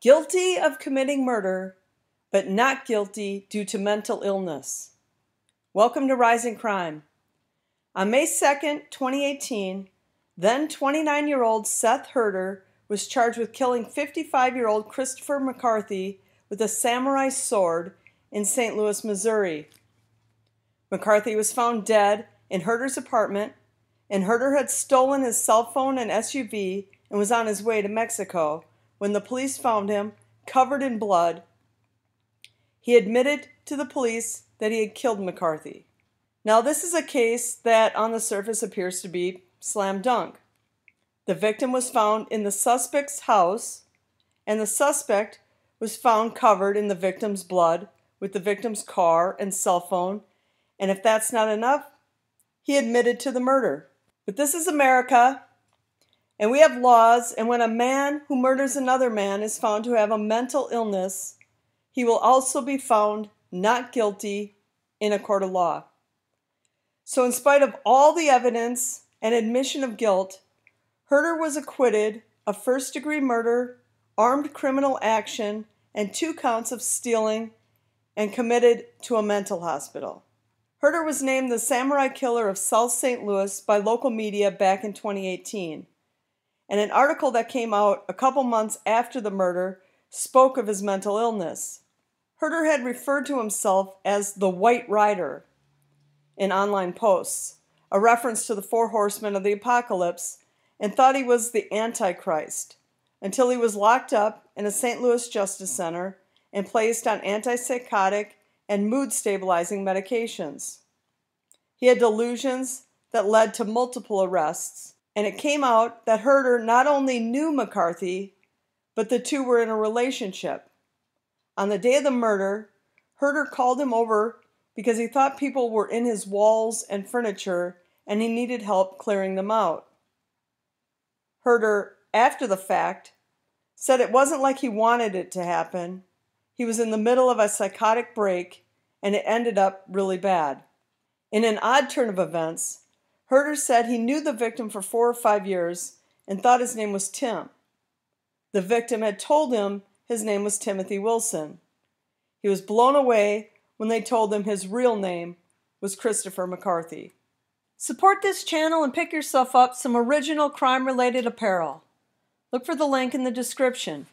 Guilty of committing murder, but not guilty due to mental illness. Welcome to Rising Crime. On May 2nd, 2018, then 29-year-old Seth Herter was charged with killing 55-year-old Christopher McCarthy with a samurai sword in St. Louis, Missouri. McCarthy was found dead in Herter's apartment, and Herter had stolen his cell phone and SUV and was on his way to Mexico when the police found him covered in blood. He admitted to the police that he had killed McCarthy. Now, this is a case that on the surface appears to be slam dunk. The victim was found in the suspect's house, and the suspect was found covered in the victim's blood with the victim's car and cell phone, and if that's not enough, he admitted to the murder. But this is America, and we have laws, and when a man who murders another man is found to have a mental illness, he will also be found not guilty in a court of law. So in spite of all the evidence and admission of guilt, Herter was acquitted of first-degree murder, armed criminal action, and 2 counts of stealing, and committed to a mental hospital. Herter was named the Samurai Killer of South St. Louis by local media back in 2018. And an article that came out a couple months after the murder spoke of his mental illness. Herter had referred to himself as the White Rider in online posts, a reference to the 4 horsemen of the apocalypse, and thought he was the Antichrist, until he was locked up in a St. Louis Justice Center and placed on antipsychotic and mood-stabilizing medications. He had delusions that led to multiple arrests, and it came out that Herter not only knew McCarthy, but the 2 were in a relationship. On the day of the murder, Herter called him over because he thought people were in his walls and furniture and he needed help clearing them out. Herter, after the fact, said it wasn't like he wanted it to happen. He was in the middle of a psychotic break and it ended up really bad. In an odd turn of events, Herter said he knew the victim for 4 or 5 years and thought his name was Tim. The victim had told him his name was Timothy Wilson. He was blown away when they told him his real name was Christopher McCarthy. Support this channel and pick yourself up some original crime-related apparel. Look for the link in the description.